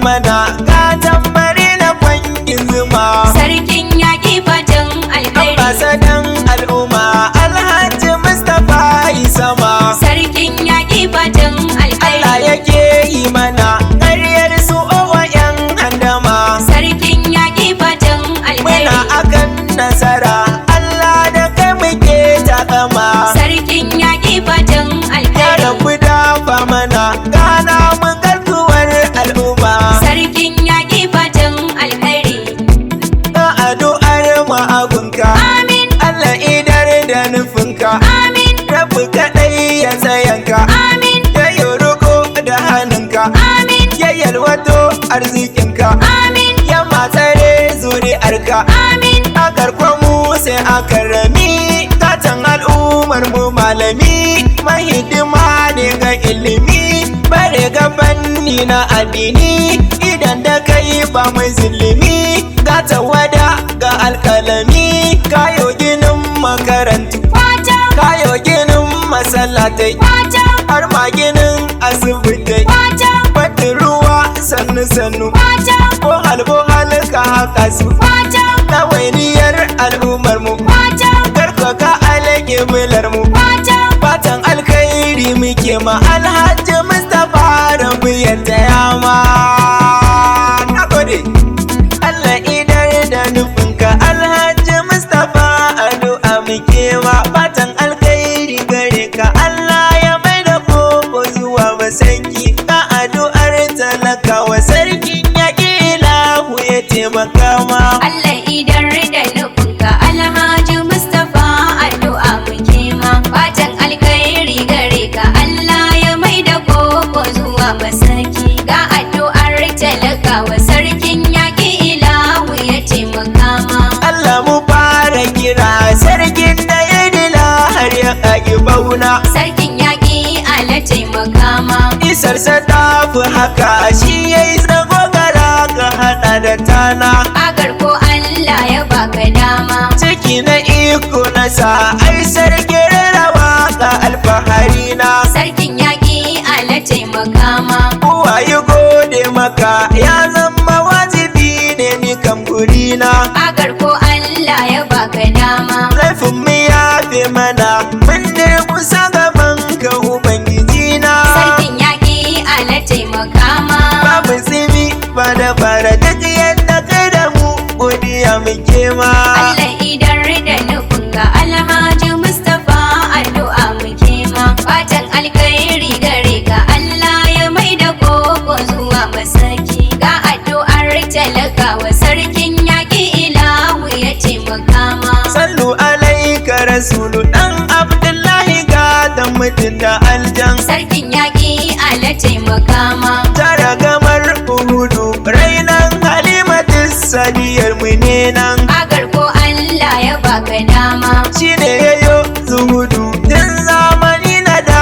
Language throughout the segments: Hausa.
mana ga tambari na kwangin zuma. Sarkin yaƙi fatan alkairi. Ambasadan al'umma Alhaji Mustapha yi sama. Sarkin yaƙi fatan alkairi. Allah yake yi mana ƙaryar su owa 'yan handama. Sarkin yaƙi fatan alkairi. Muna akan nasara Allah da kai muke takama. Sarkin yaƙi fatan Ya alkairi. rabu dafa mana gana mu garkuwar al'umma. Sarkin yaƙi fatan alkairi. Ga addu'ar mu agunka. Amin. Allah idar da nufinka. Amin. Rabu kaɗai ya tsayanka. Amin. Ya yi roƙo da hannunka. Amin. Ya yalwato arzikinka. Amin. Ya matsare zuri'arka. Amin. A garkon mu sai a karami. Katon al'ummar mu malami. Mahidima ne ga ilimi. Bare gabanni na addini. Idan da kai ba mai zulumi. Ga tawada ga alkalami. Kayo ginin makarantu. Fatan. Kayo ginin masallatai. Fatan. Har ma ginin asibitai. Fatan. Batin ruwa sannu-sannu. Fatan. Bohal ka haka su. Fatan. Ɗawainiyar al'ummar mu. Fatan. Garko ka alage mular mu. Fatan. Fatan alkairi muke ma Alhaji Mustapha rabu yadda ya ma. Na gode. Allah idar da nufinka Alhaji Mustapha addu'a muke ma. Fatan alkairi gare ka Allah ya mai da koko zuwa masarki. Ka addu'ar talakawa sarkin yaƙi ilahu ya taimaka ma. Allah idan da nufinka Alhaji Mustapha addu'a muke ma. Fatan alkairi gare ka Allah ya mai da koko zuwa masarki. Ga addu'ar talakawa sarkin yaƙi ilahu ya taimaka ma. Allah mu fara kira sarkin da ya dila har ya ƙaƙi bauna. Sarkin yaƙi ala taimaka ma. Isarsa ta fi haka shi ya yi tsagogara ka haɗa da tana. Agar ko Allah ya baka dama. Ciki na iko na sa ai sarkin rawa ka alfahari na. Sarkin yaƙi ala taimaka ma. Uwa yi gode maka ya zama wajibi ne ni kan gurina. Agar ko Allah ya baka dama. Laifin mu ya fi mana mun ne kusa gaban ka ubangiji na. Sarkin yaƙi ala taimaka ma. Babu tsimi ba da bara duk yadda kai da mu godiya muke ma. Allah idan da nufinka Alhaji Mustapha addu'a muke ma. Fatan alkairi gare ka Allah ya mai da koko zuwa masarki. Ga addu'ar talakawa sarkin yaƙi ilahu ya taimaka ma. Sallu alaika rasulu dan Abdullahi ga dan mutum da aljan. Sarkin yaƙi ala taimaka ma. Tara gamar Uhudu rainan Halimatu sadiyar mu ne nan. Agar ko Allah ya baka dama. Shi ne yayo zuhudu tun zamani na da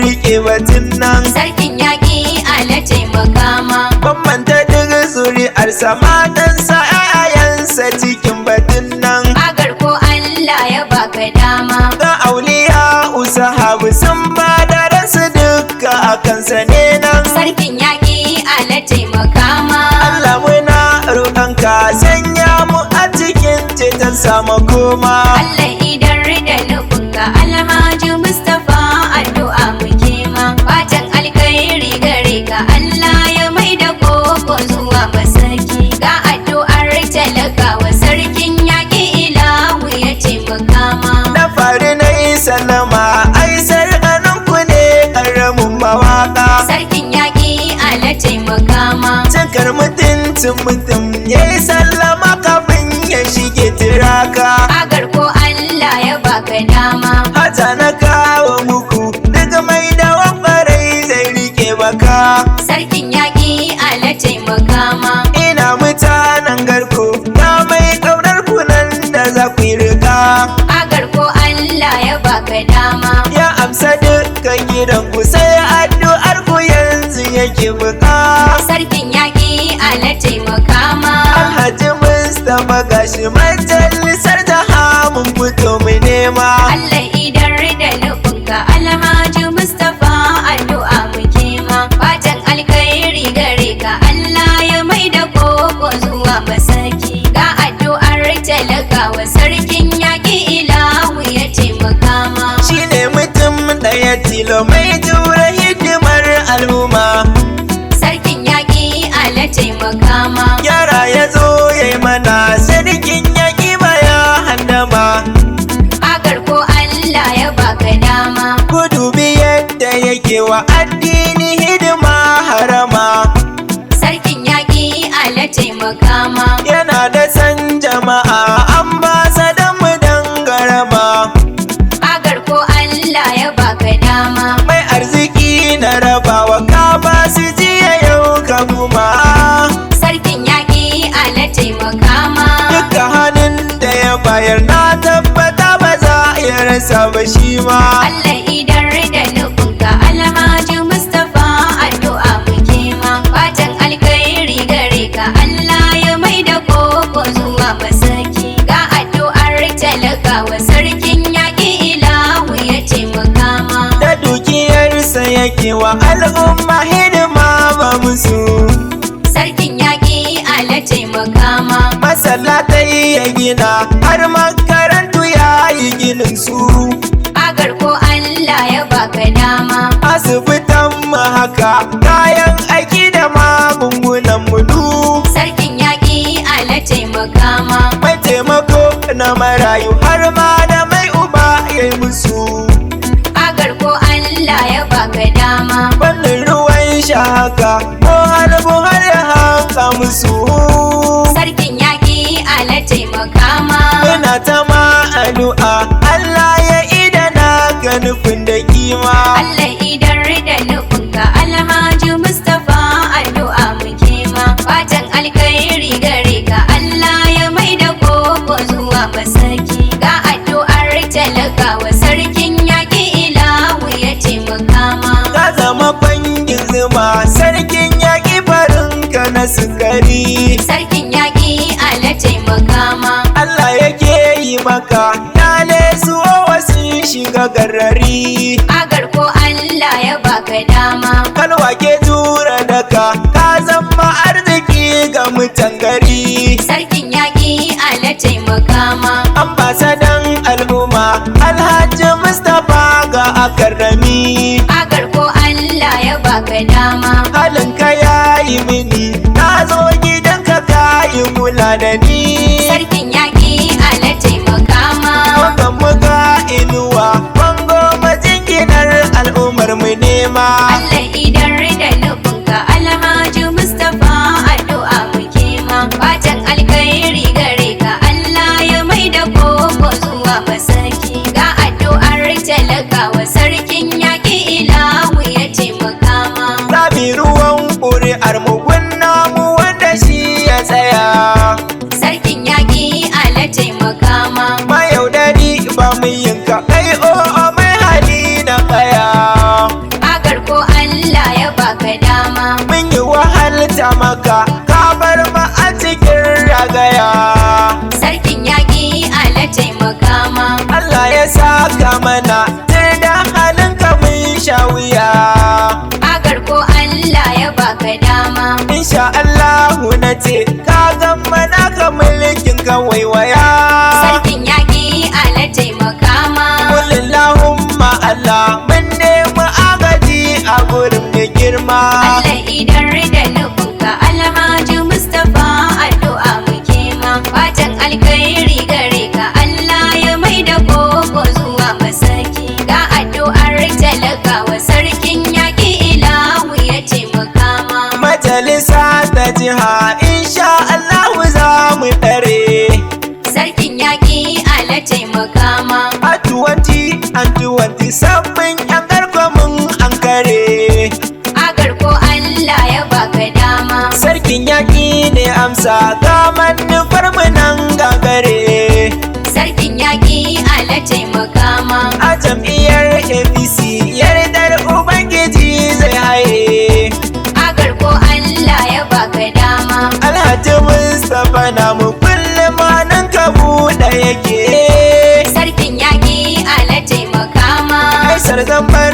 rike batun nan. Sarkin yaƙi ala taimaka ma. Bambanta duk zuri'arsa matansa 'ya'yansa cikin batun nan. Agar ko Allah ya baka dama. Ga auliya usahabu sun ba da ransu duka a kansa ne nan. Sarkin yaƙi ala taimaka ma. Allah muna roƙonka sanya mu a cikin ceton sama koma. Allah idan da nufinka Alhaji Mustapha addu'a muke ma. Fatan alkairi gare ka Allah ya mai da koko zuwa masarki. Ga addu'ar talakawa sarkin yaƙi ilahu ya taimaka ma. Na fari na yi sallama Aisar Garko ne ƙaramin mawaƙa. Sarkin yaƙi ala taimaka ma. Cikar mutuncin mutum ya yi sallama kafin ya shige tiraka. Agar ko Allah ya baka dama. Hata na kawo muku duk mai dawan ɓarai zai rike baka. Sarkin yaƙi ala taimaka ma. Ina mutanen garko na mai ƙaunar kunan da za ku yi riga. Agar ko Allah ya baka dama. Ya amsa dukkan gidanku sai addu'ar ku yanzu yake buka. Sarkin yaƙi ala taimaka ma. Alhaji Mustapha gashi majalisar jaha mun fito mu nema. Allah idan da nufinka Alhaji Mustapha addu'a muke ma. Fatan alkairi gare ka Allah ɗaya tilo mai jure hidimar al'umma. Sarkin yaƙi ala taimaka ma. Yara ya zo ya yi mana sarkin yaƙi baya handama. Waƙar ko Allah ya baka dama. Ku dubi yadda yake wa addini hidima harama. Sarkin yaƙi ala taimaka ma. Yana da san jama'a an ba sa dan mu dangarama. Waƙar ko Allah ya baka dama. Mai arziki na rabawa ka ba su jiya yau ka kuma. Sarkin yaƙi ala taimaka ma. Duka hannun da ya bayar na tabbata ba za ya rasa ba shi ma. Allah idan da nufinka Alhaji Mustapha addu'a muke ma. Fatan alkairi gare ka Allah ya mai da koko zuwa masaki. Ga addu'ar talakawa sarkin yaƙi ilahu ya taimaka ma. Da dukiyarsa yake wa al'umma hidima ba musu. Sarkin yaƙi ala taimaka ma. Masallatai ya gina har makarantu ya yi ginin su. Waƙar ko Allah ya baka dama. Asibitan mu haka kayan aiki da magungunan mu du. Sarkin yaƙi ala taimaka ma. Mai taimako na marayu har ma da mai uba ya yi musu. Waƙar ko Allah ya baka dama. Wannan ruwan sha haka ko halbu har ya haka musu. Sarkin yaƙi ala taimaka ma. Muna ta ma addu'a Allah ya idana ga nufin da kima. Allah idan da nufinka Alhaji Mustapha addu'a muke ma. Fatan alkairi gare ka Allah ya mai da koko zuwa masaki. Ga addu'ar talakawa sarkin yaƙi ilahu ya taimaka ma. Ka zama kwangin zuma sarkin yaƙi farinka na sukari. Sarkin yaƙi ala taimaka ma. Allah yake yi maka dale su wasu shiga garari. Waƙar ko Allah ya baka dama. Kalwa ke tura daka ka zama arziki ga mutan gari. Sarkin yaƙi ala taimaka ma. Ambasadan al'umma Alhaji Mustapha ga akarrami. Waƙar ko Allah ya baka dama. Halinka ya yi mini na zo gidanka ka yi kula da ni. Sarkin yaƙi ala taimaka ma. Mukan muga inuwa bango majinginar al'ummar mu nema. Allah idan da nufinka Alhaji Mustapha addu'a muke ma. Fatan alkairi gare ka Allah ya mai da koko zuwa masaki. Ga addu'ar talakawa sarkin yaƙi ilahu ya taimaka ma. Zabi ruwan ƙuri'ar mu gunna mu wanda shi ya tsaya. Sarkin yaƙi ala taimaka ma. Mayaudari ba mu yinka kai o'o mai hali na kaya. Waƙar ko Allah ya baka dama. Mun yi wahalta maka ka bar mu a cikin ragaya. Sarkin yaƙi ala taimaka ma. Allah ya saka mana da halinka mun sha wuya. Waƙar ko Allah ya baka dama. Insha Allahu na ce ka gama naka mulkin ka waiwaya. Sarkin yaƙi ala taimaka ma. Kulillahumma Allah mun nemi agaji a gurin mai girma. Allah idan da nufinka Alhaji Mustapha addu'a muke ma. Fatan alkairi gare ka Allah ya mai da koko zuwa masaki. Ga addu'ar talakawa sarkin yaƙi ilahu ya taimaka ma. Majalisa ta jiha insha Allahu za mu tare. Sarkin yaƙi ala taimaka ma. A 20 sabbin yan garko mun an kare. Waƙar ko Allah ya baka dama. Sarkin yaƙi ne amsa ga manufar mu nan gagare. Sarkin yaƙi ala taimaka ma. A jam'iyyar APC yardar Ubangiji zai haye. Waƙar ko Allah ya baka dama. Alhaji Mustapha na mu kullum hannun ka buɗe yake. Sarkin yaƙi ala taimaka ma. Aisar zan bar